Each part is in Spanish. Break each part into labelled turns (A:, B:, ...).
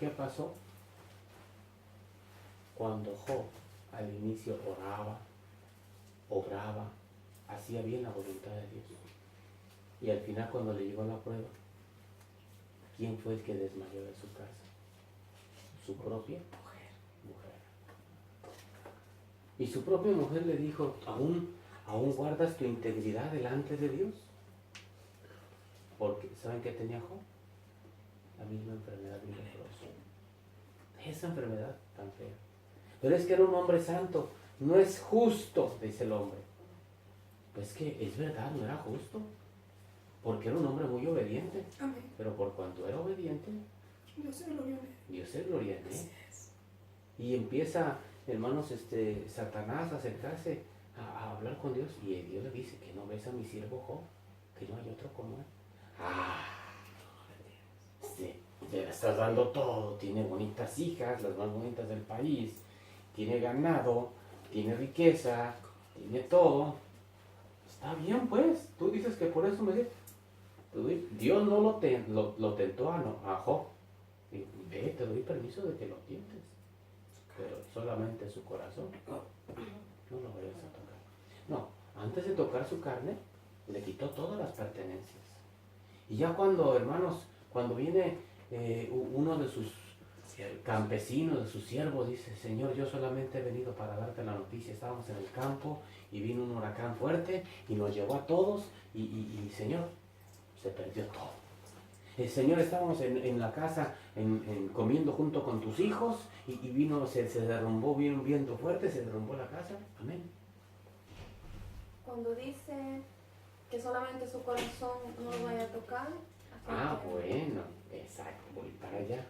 A: ¿qué pasó? Cuando Job al inicio oraba, obraba, hacía bien la voluntad de Dios. Y al final cuando le llegó la prueba, ¿quién fue el que desmayó de su casa? Su propia mujer. Y su propia mujer le dijo, ¿aún guardas tu integridad delante de Dios? Porque, ¿saben qué tenía Job? La misma enfermedad de un leproso. Esa enfermedad tan fea. Pero es que era un hombre santo. No es justo, dice el hombre. Pues que es verdad, no era justo. Porque era un hombre muy obediente.
B: Amén.
A: Pero por cuanto era obediente,
B: Dios se glorió en él.
A: Dios se gloria en él.
B: Así es.
A: Y empieza, hermanos, Satanás a acercarse a hablar con Dios. Y Dios le dice, que no ves a mi siervo Job, que no hay otro como él. Sí, le estás dando todo. Tiene bonitas hijas, las más bonitas del país. Tiene ganado, tiene riqueza, tiene todo. Está bien, pues. Tú dices que por eso me dices. Dios no lo tentó a Job. Digo, ve, te doy permiso de que lo tientes. Pero solamente su corazón. No lo vayas a tocar. No, antes de tocar su carne, le quitó todas las pertenencias. Y ya cuando, hermanos, cuando viene uno de sus campesinos, de sus siervos, dice, Señor, yo solamente he venido para darte la noticia. Estábamos en el campo y vino un huracán fuerte y nos llevó a todos y Señor, se perdió todo. Señor, estábamos en la casa comiendo junto con tus hijos y vino, se derrumbó, vino un viento fuerte, se derrumbó la casa. Amén.
C: Cuando dice que solamente su corazón no lo vaya a tocar.
A: Bueno, exacto, voy para allá.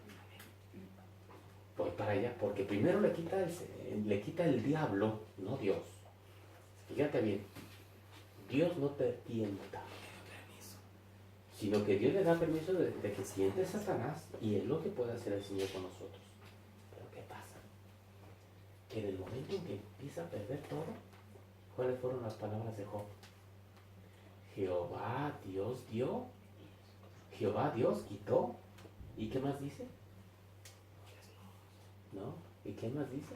A: Voy para allá, porque primero le quita el diablo, no Dios. Fíjate bien, Dios no te tienta, sino que Dios le da permiso de que siente Satanás, y es lo que puede hacer el Señor con nosotros. Pero ¿qué pasa? Que en el momento en que empieza a perder todo, ¿cuáles fueron las palabras de Job? Jehová Dios dio, Jehová Dios quitó, ¿y qué más dice? ¿No? ¿Y qué más dice?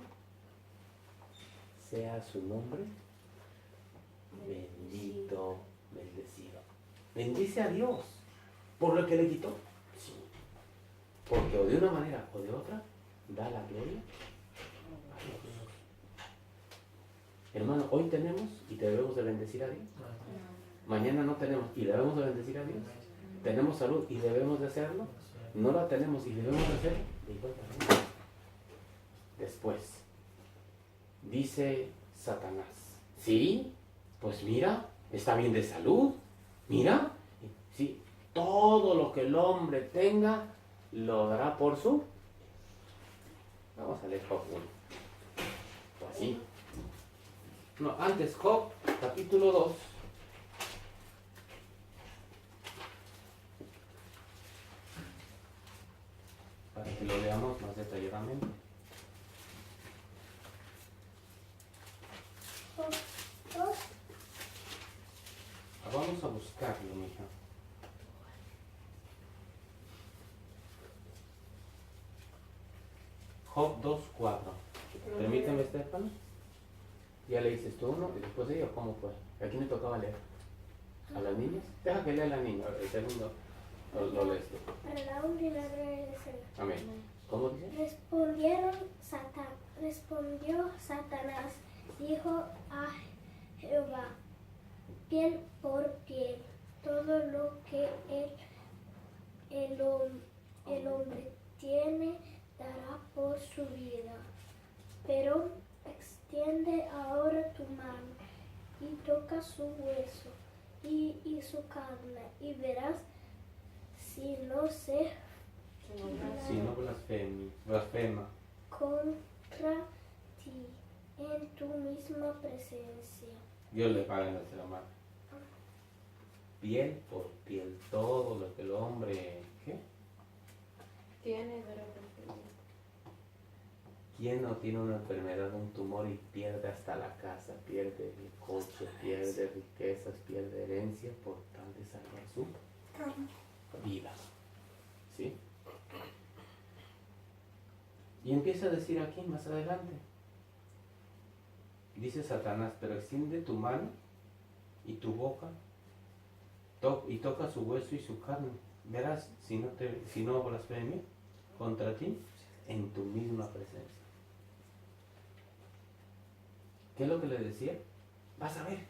A: Sea su nombre bendito, bendecido. Bendice a Dios por lo que le quitó. Sí. Porque o de una manera o de otra da la gloria a Dios. Hermano, hoy tenemos y debemos de bendecir a Dios. Mañana no tenemos y debemos de bendecir a Dios. Tenemos salud y debemos de hacerlo. No la tenemos y debemos de hacerlo. Después dice Satanás, sí, pues mira, está bien de salud, mira, sí, todo lo que el hombre tenga lo dará por su. Vamos a leer Job 1. Pues sí. No, antes Job, capítulo 2. Para que lo leamos más detalladamente. Vamos a buscarlo, mija. Job 2:4. Permíteme, Estefano. Ya le dices tú uno y después de ello, ¿cómo fue? ¿A quién le tocaba leer? ¿A las niñas? Deja que lea la niña. El segundo lo lees tú.
D: Para un milagro de ser.
A: Amén. ¿Cómo dice?
D: Respondió Satanás, dijo a Jehová, piel por piel, todo lo que el hombre tiene dará por su vida. Pero extiende ahora tu mano y toca su hueso y su carne, y verás si no
A: blasfema
D: contra ti en tu misma presencia.
A: Dios le paga en nuestra mano. Piel por piel, todo lo que el hombre, ¿qué?
C: Tiene, pero
A: ¿Quién no tiene una enfermedad, un tumor y pierde hasta la casa, pierde el coche, pierde riquezas, pierde herencia por tal de salvar su vida? ¿Sí? Y empieza a decir aquí más adelante. Dice Satanás, pero extiende tu mano y tu boca y toca su hueso y su carne. Verás si no blasfemia contra ti en tu misma presencia. ¿Qué es lo que le decía? Vas a ver.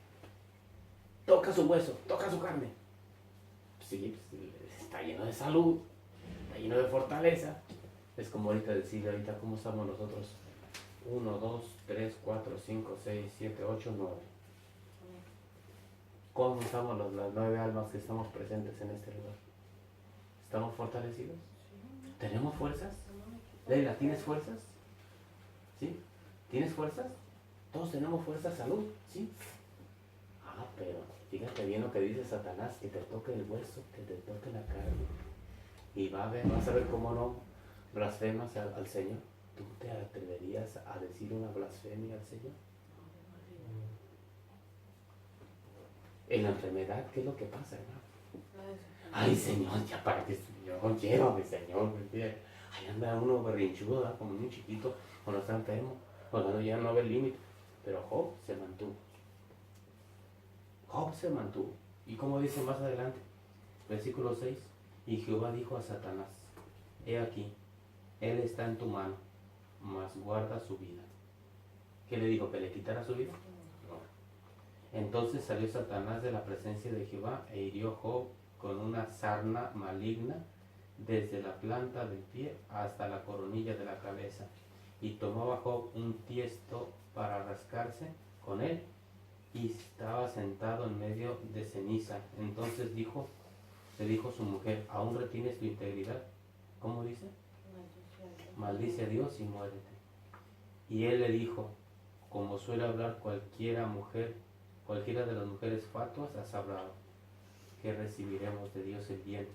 A: Toca su hueso, toca su carne. Sí, pues, está lleno de salud, está lleno de fortaleza. Es como ahorita decir, ahorita cómo estamos nosotros. 1, 2, 3, 4, 5, 6, 7, 8, 9. ¿Cómo estamos las 9 almas que estamos presentes en este lugar? ¿Estamos fortalecidos? ¿Tenemos fuerzas? Leila, ¿tienes fuerzas? ¿Sí? ¿Tienes fuerzas? Todos tenemos fuerza, salud, ¿sí? Ah, pero fíjate bien lo que dice Satanás, que te toque el hueso, que te toque la carne. Y vas a ver cómo no blasfemas al Señor. ¿Tú te atreverías a decir una blasfemia al Señor? En la enfermedad, ¿qué es lo que pasa, hermano? Ay, Señor, ya para que Señor, llévame, Señor. Ahí anda uno berrinchudo, ¿verdad? Como un chiquito, cuando está enfermo, cuando ya no ve el límite. Pero Job se mantuvo. Job se mantuvo. ¿Y como dice más adelante? Versículo 6. Y Jehová dijo a Satanás, he aquí, él está en tu mano, mas guarda su vida. ¿Qué le dijo? ¿Que le quitara su vida? No. Entonces salió Satanás de la presencia de Jehová e hirió Job con una sarna maligna desde la planta del pie hasta la coronilla de la cabeza. Y tomaba Job un tiesto para rascarse con él y estaba sentado en medio de ceniza. Entonces le dijo su mujer, ¿aún retienes tu integridad? ¿Cómo dice? Maldice a Dios y muérete. Y él le dijo, como suele hablar cualquiera de las mujeres fatuas, has hablado, que recibiremos de Dios el bien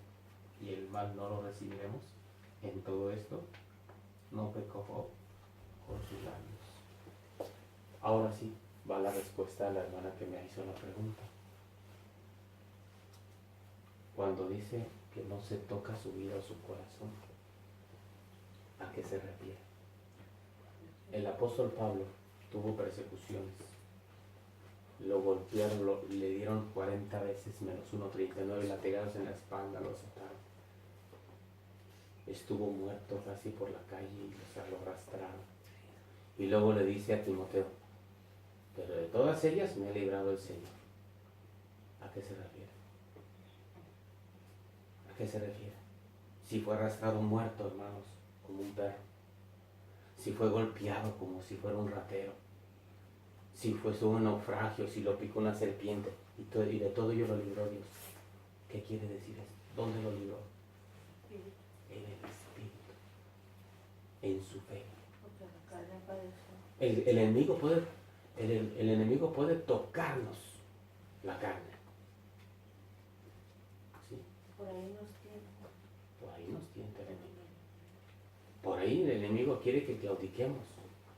A: y el mal no lo recibiremos. En todo esto no pecó Job con sus labios. Ahora sí, va la respuesta a la hermana que me hizo la pregunta. Cuando dice que no se toca su vida o su corazón, ¿a qué se refiere? El apóstol Pablo tuvo persecuciones. Lo golpearon, le dieron 40 veces menos 1, 39 latigazos en la espalda, lo azotaron. Estuvo muerto casi por la calle y lo arrastraron. Y luego le dice a Timoteo, pero de todas ellas me ha librado el Señor. ¿A qué se refiere? ¿A qué se refiere? Si fue arrastrado muerto, hermanos, como un perro. Si fue golpeado como si fuera un ratero. Si fue un naufragio, si lo picó una serpiente. Y de todo ello lo libró Dios. ¿Qué quiere decir eso? ¿Dónde lo libró? En el Espíritu. En su fe. El enemigo puede tocarnos la carne. ¿Sí?
C: Por ahí nos tiene.
A: Por ahí nos tienta el enemigo. Por ahí el enemigo quiere que claudiquemos.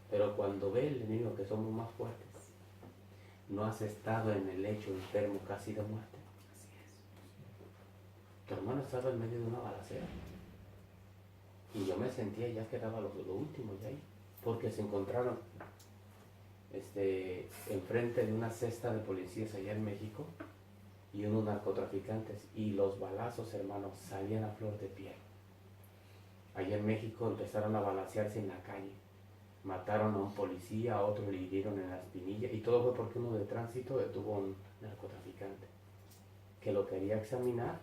A: Pero cuando ve el enemigo que somos más fuertes, no has estado en el lecho enfermo casi de muerte. Tu hermano estaba en medio de una balacera. Y yo me sentía ya que era lo último ya ahí. Porque se encontraron enfrente de una cesta de policías allá en México y unos narcotraficantes. Y los balazos, hermanos, salían a flor de piel. Allá en México empezaron a balancearse en la calle. Mataron a un policía, a otro le hirieron en la espinilla. Y todo fue porque uno de tránsito detuvo a un narcotraficante que lo quería examinar,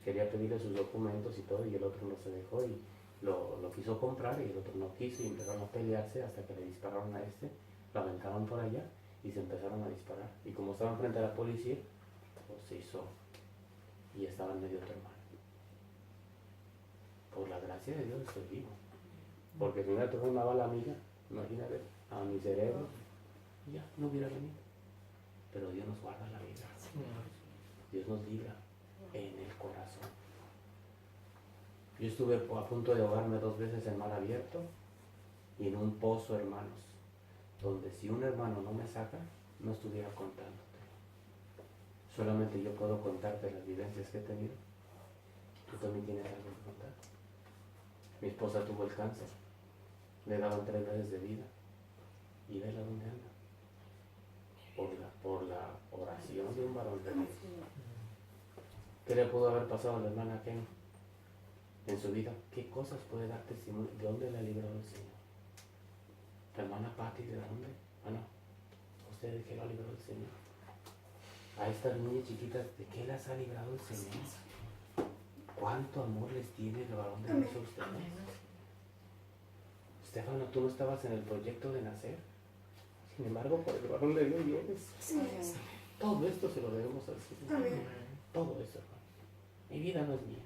A: quería pedirle sus documentos y todo, y el otro no se dejó y lo quiso comprar y el otro no quiso y empezaron a pelearse hasta que le dispararon a lo aventaron por allá y se empezaron a disparar. Y como estaban frente a la policía, pues se hizo y estaba en medio de hermano. Por la gracia de Dios estoy vivo. Porque si me tocó una bala amiga, imagínate, a mi cerebro, ya no hubiera venido. Pero Dios nos guarda la vida. Dios nos libra en el corazón. Yo estuve a punto de ahogarme 2 veces en mar abierto y en un pozo, hermanos, donde si un hermano no me saca, no estuviera contándote. Solamente yo puedo contarte las vivencias que he tenido. Tú también tienes algo que contar. Mi esposa tuvo el cáncer Le daban 3 meses de vida. Y vela dónde anda. Por la oración de un varón de Dios. ¿Qué le pudo haber pasado a la hermana Ken en su vida? ¿Qué cosas puede dar testimonio? ¿De dónde la ha librado el Señor? La hermana Patti, ¿de dónde? Ah, no. ¿Ustedes de qué lo ha librado el Señor? A estas niñas chiquitas, ¿de qué las ha librado el Señor? ¿Cuánto amor les tiene el varón de Dios a ustedes? Estefano, tú no estabas en el proyecto de nacer. Sin embargo, por el varón de Dios vienes.
B: Sí.
A: Todo esto se lo debemos al Señor.
B: Amén.
A: Todo eso, hermano. Mi vida no es mía.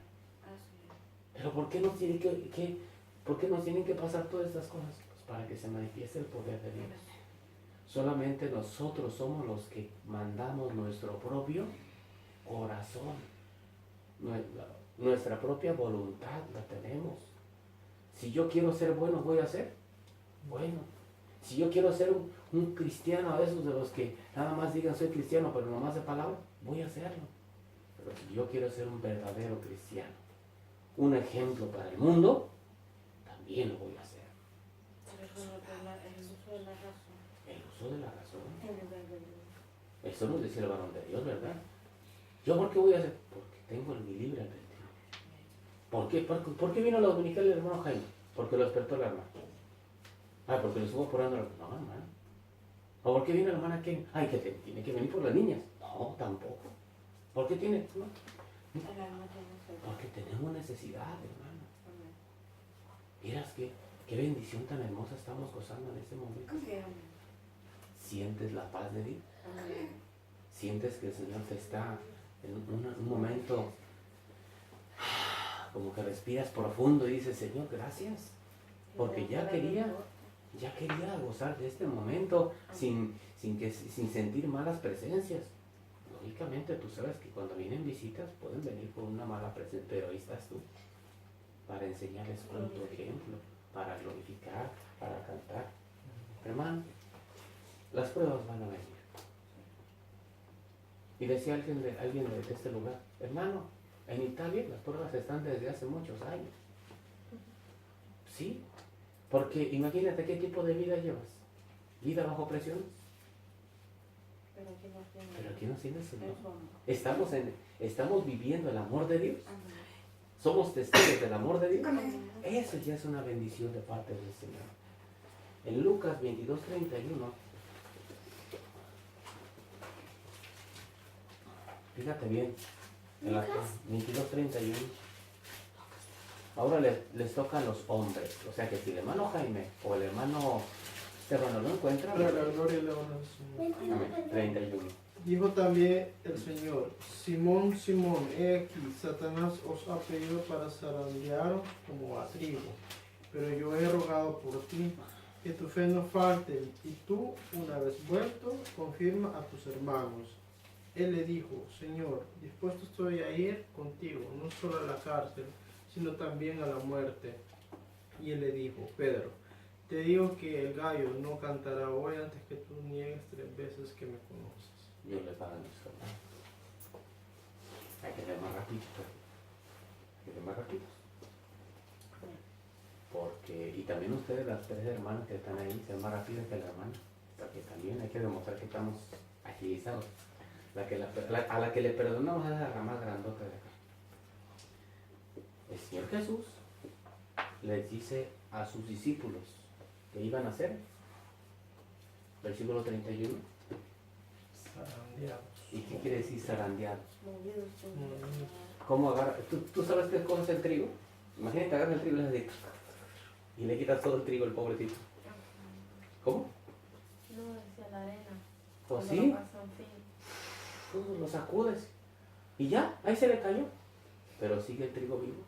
A: Pero ¿por qué nos tienen por qué nos tienen que pasar todas estas cosas? Pues para que se manifieste el poder de Dios. Solamente nosotros somos los que mandamos nuestro propio corazón. Nuestra propia voluntad la tenemos. Si yo quiero ser bueno, voy a ser bueno. Si yo quiero ser un cristiano a esos de los que nada más digan soy cristiano, pero nomás de palabra, voy a hacerlo. Pero si yo quiero ser un verdadero cristiano, un ejemplo para el mundo, también lo voy a hacer.
C: El uso de la razón.
A: El uso de la razón. Eso nos dice el varón de Dios, ¿verdad? ¿Yo por qué voy a hacer? Porque tengo mi libre albedrío. ¿Por qué? ¿Por qué vino a la dominical el hermano Jaime? Porque lo despertó la hermana. Ah, porque lo estuvo apurando la hermana. No, hermano. ¿O por qué vino la hermana Ken? Ay, que tiene que venir por las niñas. No, tampoco. ¿Por qué tiene? No. Porque tenemos necesidad, hermano. Miras qué bendición tan hermosa estamos gozando en este momento. ¿Sientes la paz de Dios? ¿Sientes que el Señor te está en un momento como que respiras profundo y dices, Señor, gracias? Porque ya quería gozar de este momento sin sentir malas presencias. Lógicamente tú sabes que cuando vienen visitas pueden venir con una mala presencia, pero ahí estás tú para enseñarles con tu ejemplo, para glorificar, para cantar. Hermano, las pruebas van a venir. Y decía alguien de este lugar, hermano, en Italia las pruebas están desde hace muchos años. Sí, porque imagínate qué tipo de vida llevas. Vida bajo presión. Pero aquí no tiene el Señor. Estamos viviendo el amor de Dios. Somos testigos del amor de Dios.
B: Amén.
A: Eso ya es una bendición de parte del Señor. En Lucas 22:31, fíjate bien, en la 22:31, ahora les tocan los hombres. O sea que si el hermano Jaime o el hermano Estefano lo encuentran,
E: Para la gloria y la honra del Señor.
A: amén, 31.
E: Dijo también el Señor, Simón, Simón, he aquí, Satanás os ha pedido para zarandearos como a trigo, pero yo he rogado por ti, que tu fe no falte, y tú, una vez vuelto, confirma a tus hermanos. Él le dijo, Señor, dispuesto estoy a ir contigo, no solo a la cárcel, sino también a la muerte. Y él le dijo, Pedro, te digo que el gallo no cantará hoy antes que tú niegues 3 veces que me conoces.
A: Dios les va a dar nuestro hermano. Hay que ser más rápido. Hay que ser más rápidos. Porque, y también ustedes, las 3 hermanas que están ahí, sean más rápidas que la hermana. Porque también hay que demostrar que estamos agilizados. A la que le perdonamos es la más grandota de acá. El Señor Jesús les dice a sus discípulos que iban a hacer. Versículo 31.
E: Zarandeados.
A: ¿Y qué quiere decir zarandeados?
C: Movidos.
A: ¿Cómo agarra? ¿Tú sabes qué cosa es el trigo? Imagínate, agarra el trigo y le haces y le quitas todo el trigo al pobrecito. ¿Cómo?
C: No, decía la arena.
A: Pues
C: Cuando
A: sí,
C: lo pasan fin.
A: tú lo sacudes. Y ya, ahí se le cayó. Pero sigue el trigo vivo.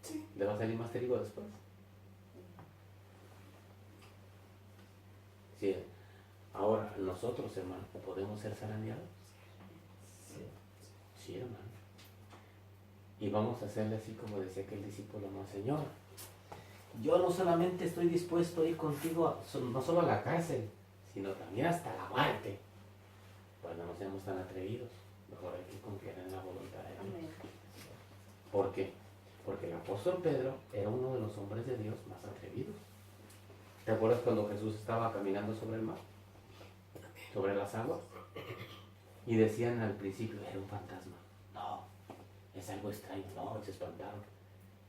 B: Sí.
A: Le va a salir más trigo después. Sí. Ahora, nosotros, hermano, ¿podemos ser zarandeados? Sí, hermano. Y vamos a hacerle así como decía aquel discípulo, no, Señor, yo no solamente estoy dispuesto a ir contigo, no solo a la cárcel, sino también hasta la muerte. Pues no seamos tan atrevidos, mejor hay que confiar en la voluntad de Dios.
C: Amén.
A: ¿Por qué? Porque el apóstol Pedro era uno de los hombres de Dios más atrevidos. ¿Te acuerdas cuando Jesús estaba caminando sobre el mar? Sobre las aguas. Y decían al principio, era un fantasma. No, es algo extraño. No, se espantaron.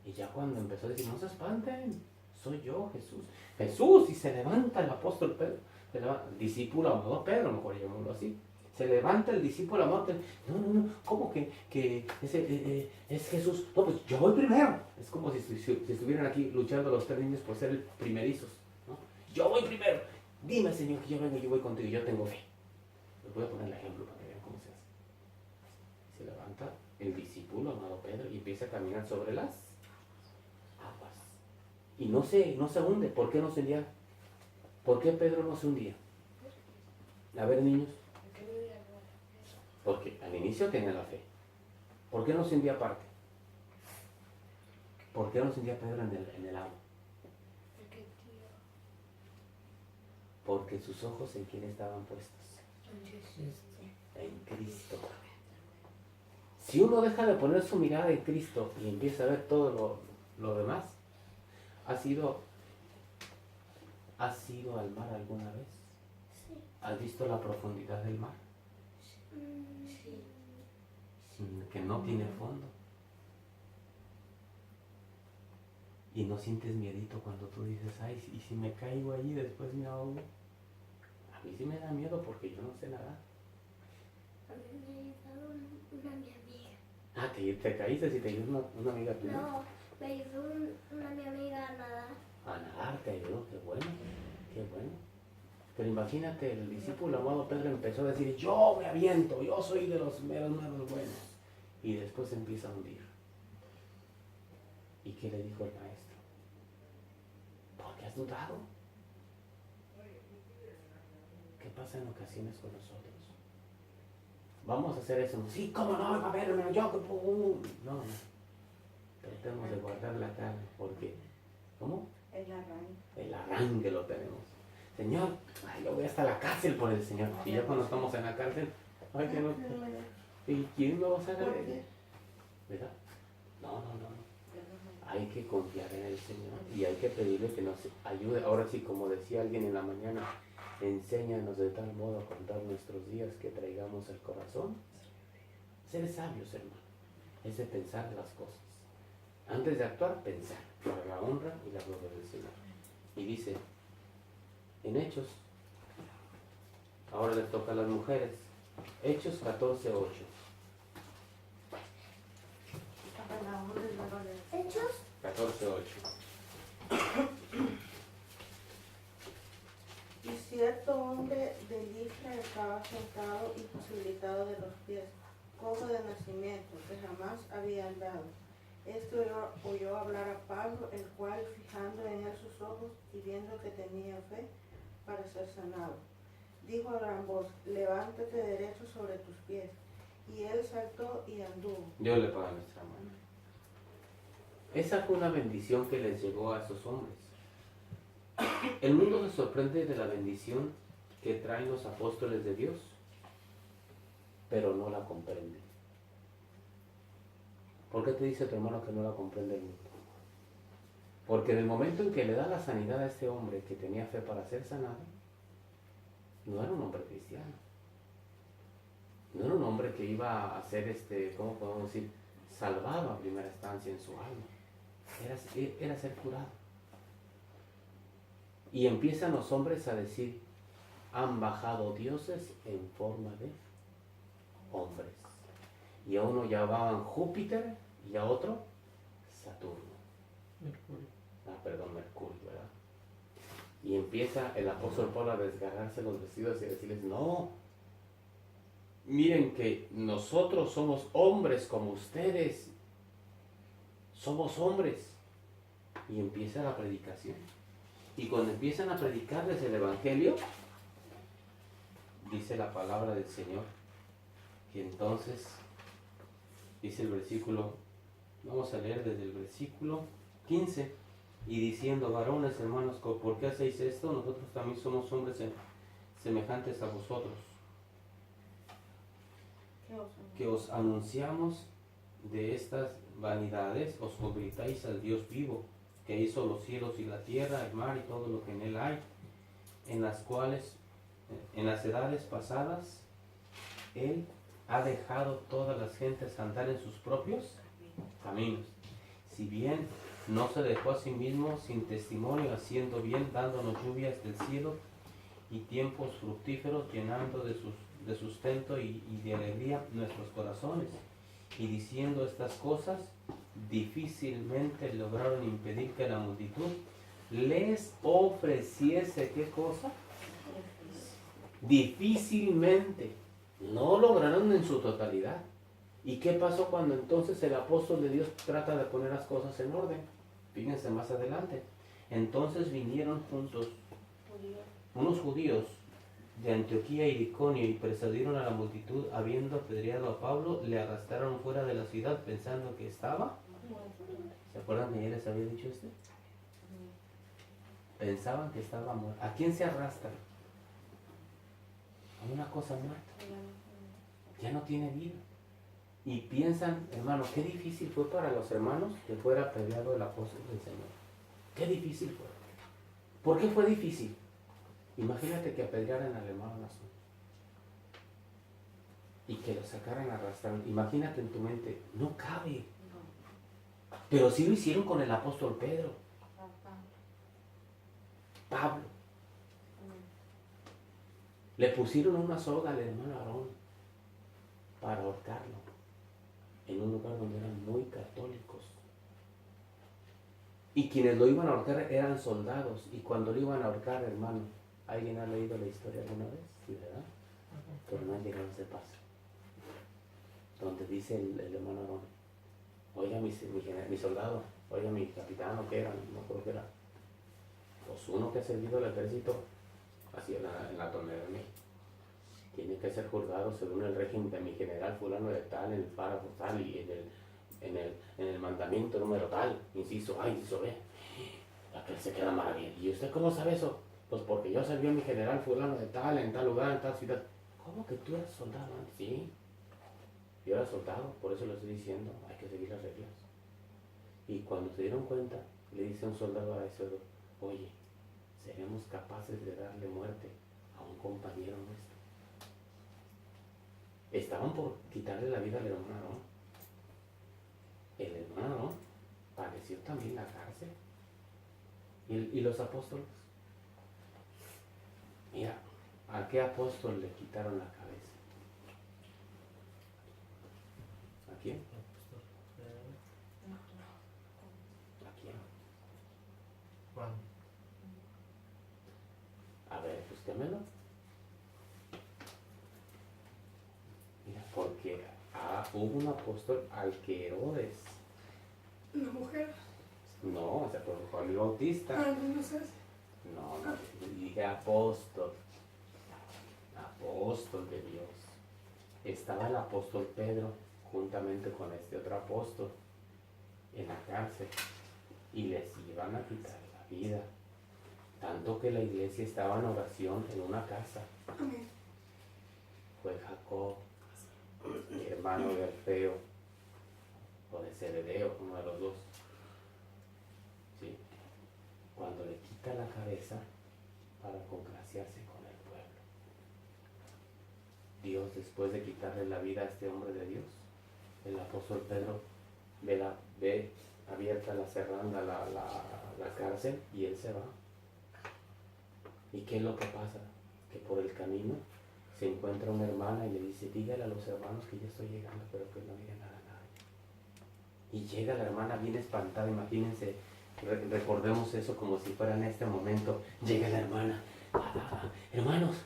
A: Y ya cuando empezó a decir, no se espanten, soy yo, Jesús. Jesús, y se levanta el apóstol Pedro, el discípulo amado Pedro, mejor llamémoslo así. Se levanta el discípulo amado Pedro. No, ¿cómo que es Jesús? No, pues yo voy primero. Es como si estuvieran aquí luchando los tres niños por ser el primerizos, ¿no? Yo voy primero. Dime, Señor, que yo vengo, yo voy contigo, yo tengo fe. Les voy a poner el ejemplo para que vean cómo se hace. Se levanta el discípulo amado Pedro y empieza a caminar sobre las aguas. Y no se hunde. ¿Por qué no se hundía? ¿Por qué Pedro no se hundía? A ver, niños. Porque al inicio tenía la fe. ¿Por qué no se hundía aparte? ¿Por qué no se hundía Pedro en el agua? Porque sus ojos en quién estaban puestos. En Cristo. Si uno deja de poner su mirada en Cristo y empieza a ver todo lo demás, ¿has ido al mar alguna vez?
D: Sí.
A: ¿Has visto la profundidad del mar?
D: Sí.
A: Que no tiene fondo. Y no sientes miedito cuando tú dices, ay, y si me caigo allí después me ahogo. A mí sí me da miedo porque yo no sé nadar.
D: A mí me ha ayudado una mi amiga.
A: Ah, te caíste y te ayudó una amiga tuya.
D: No, me ayudó una mi amiga a nadar.
A: A nadar te ayudó, qué bueno, qué bueno. Pero imagínate, el discípulo amado Pedro empezó a decir, yo me aviento, yo soy de los meros buenos. Y después se empieza a hundir. ¿Y qué le dijo el maestro? ¿Por qué has dudado? ¿Qué pasa en ocasiones con nosotros? Vamos a hacer eso. Sí, ¿cómo no? A ver, hermano, yo... No. Tratemos de guardar la calma, porque... ¿Cómo? El arranque lo tenemos. Señor, ay, yo voy hasta la cárcel por el Señor. Y ya cuando estamos en la cárcel, ay, que no... ¿Y quién me va a sacar de ella? ¿Verdad? No. Hay que confiar en el Señor y hay que pedirle que nos ayude. Ahora sí, como decía alguien en la mañana, enséñanos de tal modo a contar nuestros días que traigamos el corazón. Ser sabios, hermano, es de pensar las cosas. Antes de actuar, pensar para la honra y la gloria del Señor. Y dice, en Hechos, ahora les toca a las mujeres, Hechos 14:8.
D: Hechos
A: 14:8.
B: Y cierto hombre de Listra estaba sentado y posibilitado de los pies, cojo de nacimiento, que jamás había andado. Esto oyó hablar a Pablo, el cual, fijando en él sus ojos y viendo que tenía fe para ser sanado, dijo a gran voz, levántate derecho sobre tus pies. Y él saltó y anduvo.
A: Dios le paga nuestra mano. Esa fue una bendición que les llegó a esos hombres. El mundo se sorprende de la bendición que traen los apóstoles de Dios, pero no la comprende. ¿Por qué te dice tu hermano que no la comprende el mundo? Porque en el momento en que le da la sanidad a este hombre que tenía fe para ser sanado, no era un hombre cristiano. No era un hombre que iba a ser, ¿cómo podemos decir? Salvado a primera instancia en su alma. Era ser curado. Y empiezan los hombres a decir, han bajado dioses en forma de hombres. Y a uno llamaban Júpiter y a otro Saturno. Mercurio, ¿verdad? Y empieza el apóstol Pablo a desgarrarse los vestidos y a decirles, no, miren que nosotros somos hombres como ustedes. Somos hombres. Y empieza la predicación. Y cuando empiezan a predicarles el Evangelio, dice la palabra del Señor, que entonces, dice el versículo, vamos a leer desde el versículo 15, y diciendo, varones, hermanos, ¿por qué hacéis esto? Nosotros también somos hombres semejantes a vosotros, que os anunciamos de estas vanidades os convirtáis al Dios vivo, que hizo los cielos y la tierra, el mar y todo lo que en él hay, en las cuales, en las edades pasadas, él ha dejado todas las gentes andar en sus propios caminos. Si bien no se dejó a sí mismo sin testimonio, haciendo bien, dándonos lluvias del cielo y tiempos fructíferos, llenando de sustento y de alegría nuestros corazones. Y diciendo estas cosas, difícilmente lograron impedir que la multitud les ofreciese, ¿qué cosa? Difícilmente. No lograron en su totalidad. ¿Y qué pasó cuando entonces el apóstol de Dios trata de poner las cosas en orden? Fíjense más adelante. Entonces vinieron juntos unos judíos de Antioquía y Iconio y persuadieron a la multitud, habiendo apedreado a Pablo, le arrastraron fuera de la ciudad pensando que estaba. ¿Se acuerdan que ya les había dicho esto? Pensaban que estaba muerto. ¿A quién se arrastran? A una cosa muerta. Ya no tiene vida. Y piensan, hermano, qué difícil fue para los hermanos que fuera apedreado el apóstol del Señor. Qué difícil fue. ¿Por qué fue difícil? Imagínate que apedrearan al hermano Nazón y que lo sacaran arrastrando. Imagínate en tu mente, no cabe. Pero sí lo hicieron con el apóstol Pedro. Pablo. Le pusieron una soga al hermano Aarón para ahorcarlo en un lugar donde eran muy católicos. Y quienes lo iban a ahorcar eran soldados. Y cuando lo iban a ahorcar, hermano, ¿alguien ha leído la historia alguna vez? Sí, ¿verdad? Pero no ha llegado a ese paso. Donde dice el hermano Aarón, oiga mi soldado, oiga mi capitán, o qué era, no creo que era. Pues uno que ha servido al ejército, así en la tonelada de México, tiene que ser juzgado según el régimen de mi general fulano de tal, en el párrafo tal y en el mandamiento número tal, inciso A, inciso B. Aquel se queda maravillado. ¿Y usted cómo sabe eso? Pues porque yo serví a mi general fulano de tal, en tal lugar, en tal ciudad. ¿Cómo que tú eras soldado antes? Sí, yo era soldado, por eso lo estoy diciendo, hay que seguir las reglas. Y cuando se dieron cuenta, le dice un soldado a ese otro, oye, ¿seremos capaces de darle muerte a un compañero nuestro? Estaban por quitarle la vida al hermano Aarón. El hermano Aarón padeció también la cárcel. ¿Y los apóstoles? Mira, ¿a qué apóstol le quitaron la cabeza? ¿A quién? ¿A quién?
E: Juan.
A: A ver, búsquemelo. Mira, porque hubo un apóstol al que Herodes.
D: ¿Una mujer?
A: No, o sea, por Juan el Bautista.
D: Ah, no sé.
A: No, dije apóstol. Apóstol de Dios. Estaba el apóstol Pedro juntamente con este otro apóstol en la cárcel y les iban a quitar la vida. Tanto que la iglesia estaba en oración en una casa.
D: Amén.
A: Fue Jacob, hermano de Alfeo o de Zebedeo, uno de los dos. ¿Sí? Cuando le quita la cabeza para congraciarse con el pueblo. Dios, después de quitarle la vida a este hombre de Dios, el apóstol Pedro ve abierta la cerranda, la cárcel, y él se va. ¿Y qué es lo que pasa? Que por el camino se encuentra una hermana y le dice, dígale a los hermanos que ya estoy llegando, pero que no diga nada a nadie. Y llega la hermana bien espantada, imagínense, recordemos eso como si fuera en este momento. Llega la hermana, hermanos,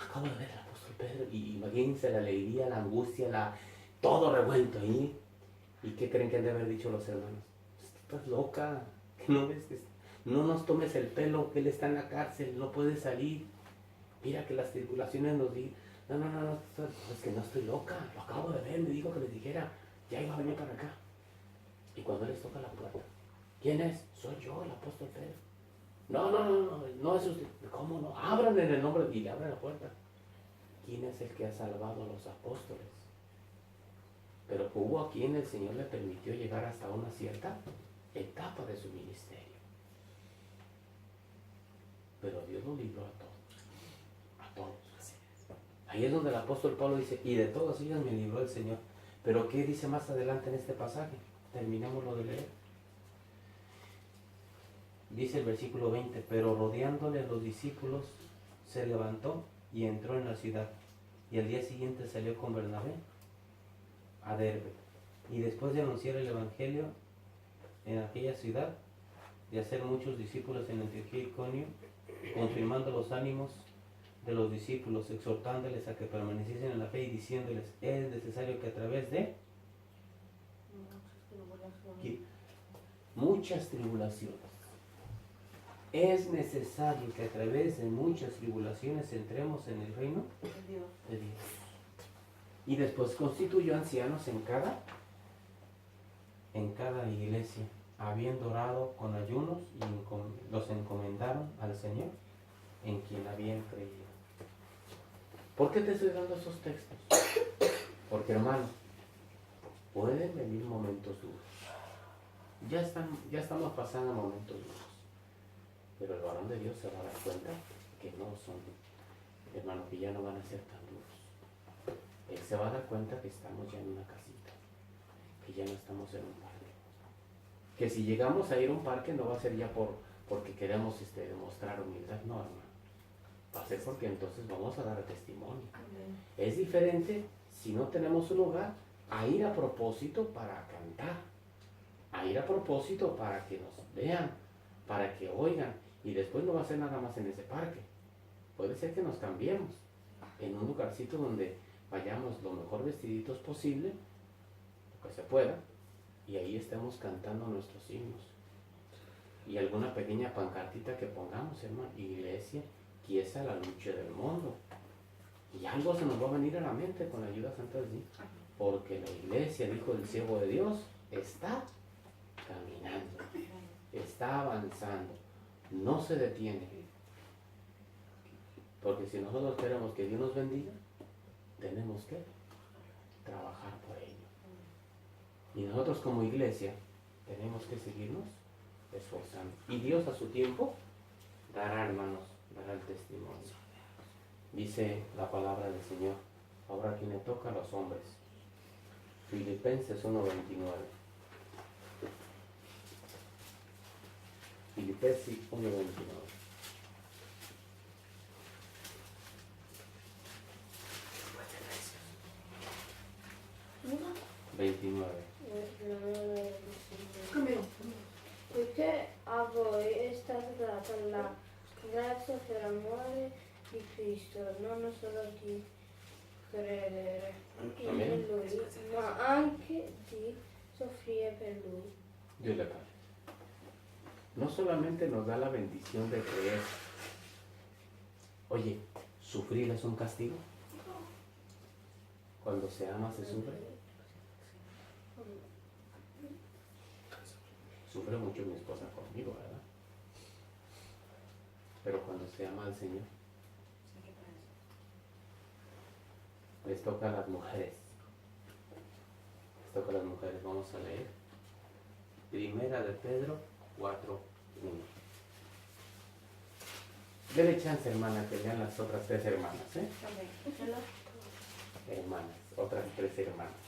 A: acabo de ver al apóstol Pedro, y imagínense la alegría, la angustia, todo revuelto ahí. ¿Y qué creen que han de haber dicho los hermanos? Estás loca, que no ves que no nos tomes el pelo, que él está en la cárcel, no puede salir. Mira que las tribulaciones nos dicen, no, es que no estoy loca, lo acabo de ver, me dijo que les dijera, ya iba a venir para acá. Y cuando les toca la puerta, ¿quién es? Soy yo, el apóstol Pedro. No es usted. ¿Cómo no? Abran en el nombre, y le abren la puerta. ¿Quién es el que ha salvado a los apóstoles? pero hubo a quien el Señor le permitió llegar hasta una cierta etapa de su ministerio. Pero Dios lo libró a todos, a todos. Ahí es donde el apóstol Pablo dice, y de todas ellas me libró el Señor. Pero ¿qué dice más adelante en este pasaje? Terminémoslo de leer. Dice el versículo 20, pero rodeándole a los discípulos, se levantó y entró en la ciudad. Y al día siguiente salió con Bernabé a Derbe. Y después de anunciar el evangelio en aquella ciudad, de hacer muchos discípulos en Antioquía y Iconio, confirmando los ánimos de los discípulos, exhortándoles a que permaneciesen en la fe y diciéndoles, es necesario que a través de muchas tribulaciones, es necesario que a través de muchas tribulaciones entremos en el reino de Dios. Y después constituyó ancianos en cada iglesia, habiendo orado con ayunos, y los encomendaron al Señor en quien habían creído. ¿Por qué te estoy dando esos textos? Porque, hermano, pueden venir momentos duros. Ya estamos pasando momentos duros. Pero el varón de Dios se va a dar cuenta que no son, hermano, que ya no van a ser tan duros. Él se va a dar cuenta que estamos ya en una casita, que ya no estamos en un parque. Que si llegamos a ir a un parque no va a ser ya porque queremos demostrar humildad, no, hermano. Va a ser porque entonces vamos a dar testimonio.
B: Amén.
A: Es diferente si no tenemos un lugar a ir a propósito para cantar, a ir a propósito para que nos vean, para que oigan, y después no va a ser nada más en ese parque. Puede ser que nos cambiemos en un lugarcito donde vayamos lo mejor vestiditos posible, lo que se pueda, y ahí estemos cantando nuestros himnos. Y alguna pequeña pancartita que pongamos, hermano, iglesia, quiesa la lucha del mundo. Y algo se nos va a venir a la mente con la ayuda santa de Dios. Porque la iglesia, el Hijo del Siervo de Dios, está caminando, está avanzando, no se detiene. Porque si nosotros queremos que Dios nos bendiga, tenemos que trabajar por ello. Y nosotros como iglesia tenemos que seguirnos esforzando. Y Dios a su tiempo dará, hermanos, dará el testimonio. Dice la palabra del Señor. Ahora quien le toca a los hombres. Filipenses 1:29. Filipenses 1:29.
D: No.
A: 29.
D: Perché a voi è stata data la grazia per amore di Cristo, non solo di credere in Lui, ma anche di soffrire per Lui.
A: Dios le pague. No solamente nos da la bendición de creer. Oye, ¿sufrir es un castigo? Cuando se ama, se sufre. Sufre mucho mi esposa conmigo, ¿verdad? Pero cuando se ama al Señor, les toca a las mujeres. Les toca a las mujeres. Vamos a leer. Primera de Pedro 4:1. Dele chance, hermana, que lean las otras tres hermanas, ¿eh? Hermanas, otras tres hermanas.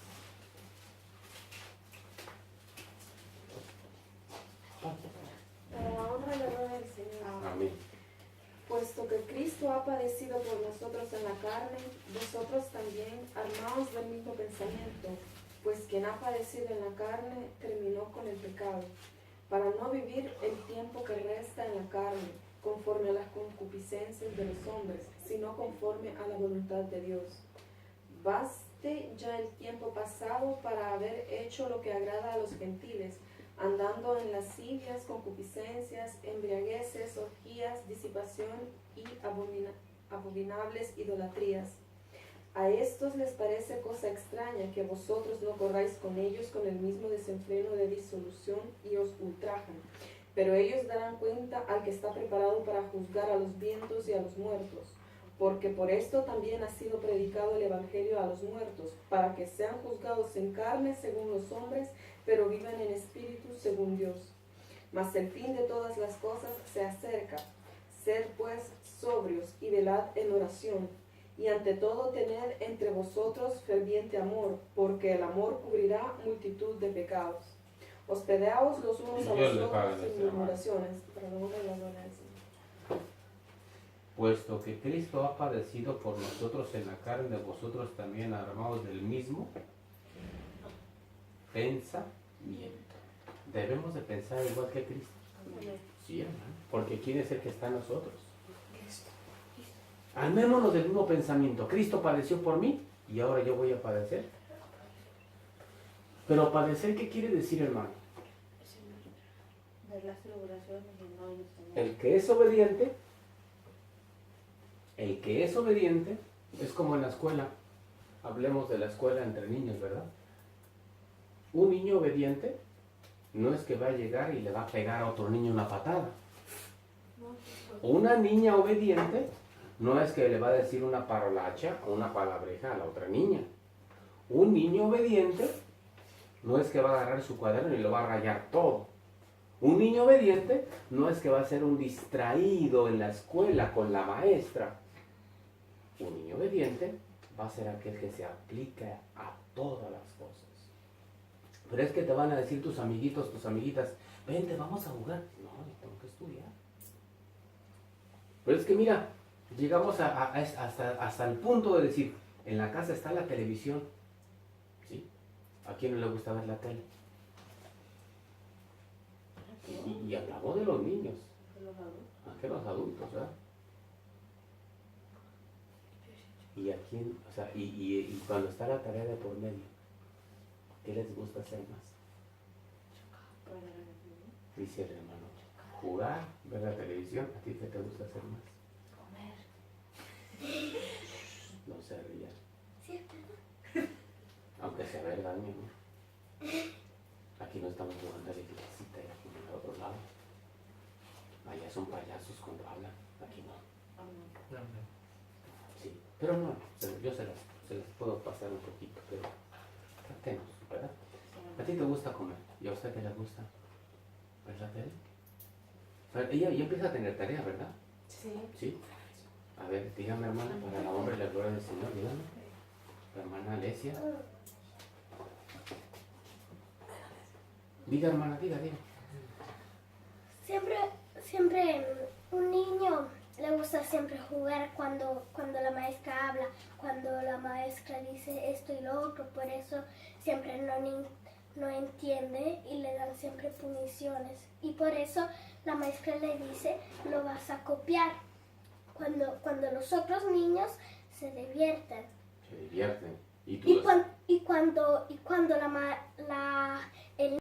C: Para la honra y la gloria del Señor.
A: Amén.
C: Puesto que Cristo ha padecido por nosotros en la carne, vosotros también armaos del mismo pensamiento, pues quien ha padecido en la carne terminó con el pecado, para no vivir el tiempo que resta en la carne, conforme a las concupiscencias de los hombres, sino conforme a la voluntad de Dios. Baste ya el tiempo pasado para haber hecho lo que agrada a los gentiles, andando en lascivias, concupiscencias, embriagueces, orgías, disipación y abominables idolatrías. A estos les parece cosa extraña que vosotros no corráis con ellos con el mismo desenfreno de disolución y os ultrajan. Pero ellos darán cuenta al que está preparado para juzgar a los vivos y a los muertos. porque por esto también ha sido predicado el Evangelio a los muertos, para que sean juzgados en carne según los hombres, pero vivan en espíritu según Dios. Mas el fin de todas las cosas se acerca. Sed pues sobrios y velad en oración, y ante todo tened entre vosotros ferviente amor, porque el amor cubrirá multitud de pecados. Hospedaos los unos a
A: Dios le pague
C: vosotros
A: nuestra
C: sin
A: mano.
C: murmuraciones. Para la honra y la gloria del Señor.
A: Puesto que Cristo ha padecido por nosotros en la carne, vosotros también armados del mismo pensamiento. Debemos de pensar igual que Cristo. Sí, hermano. Porque ¿quién es el que está en nosotros? Armémonos del mismo pensamiento. Cristo padeció por mí y ahora yo voy a padecer. Pero padecer, ¿qué quiere decir, hermano?
B: Ver las tribulaciones y no el Señor.
A: El que es obediente, es como en la escuela. Hablemos de la escuela entre niños, ¿verdad? Un niño obediente no es que va a llegar y le va a pegar a otro niño una patada. Una niña obediente no es que le va a decir una parolacha o una palabreja a la otra niña. Un niño obediente no es que va a agarrar su cuaderno y lo va a rayar todo. Un niño obediente no es que va a ser un distraído en la escuela con la maestra. Un niño obediente va a ser aquel que se aplica a todas las cosas. Pero es que te van a decir tus amiguitos, tus amiguitas, vente, vamos a jugar. No, yo tengo que estudiar. Pero es que mira, llegamos hasta el punto de decir, en la casa está la televisión. ¿Sí? ¿A quién no le gusta ver la tele? Y hablamos de los niños,
B: De los adultos.
A: más que los adultos, ¿verdad? Y a quién, o sea, y cuando está la tarea de por medio, ¿qué les gusta hacer más? Dice el hermano, jugar, ver la televisión, ¿a ti qué te gusta hacer más?
D: Comer.
A: No se rían,
D: Sí,
A: aunque sea verdad, mi amor. Aquí no estamos jugando a la iglesita y aquí en el otro lado. Allá son payasos cuando hablan, aquí no. Sí, pero no, yo se las puedo pasar un poquito, pero tratemos, ¿verdad? ¿A ti te gusta comer? ¿Y a usted qué le gusta? ¿Ver la tele? Ella ya empieza a tener tarea, ¿verdad?
B: Sí.
A: Sí. A ver, dígame, hermana, para la honra y la gloria del Señor, dígame. La hermana Alesia. Diga, hermana, diga.
F: Siempre un niño le gusta siempre jugar cuando la maestra habla, cuando la maestra dice esto y lo otro, por eso siempre no entiende y le dan siempre puniciones. Y por eso la maestra le dice, lo vas a copiar. Cuando los otros niños se divierten.
A: Se divierten.
F: Y cuando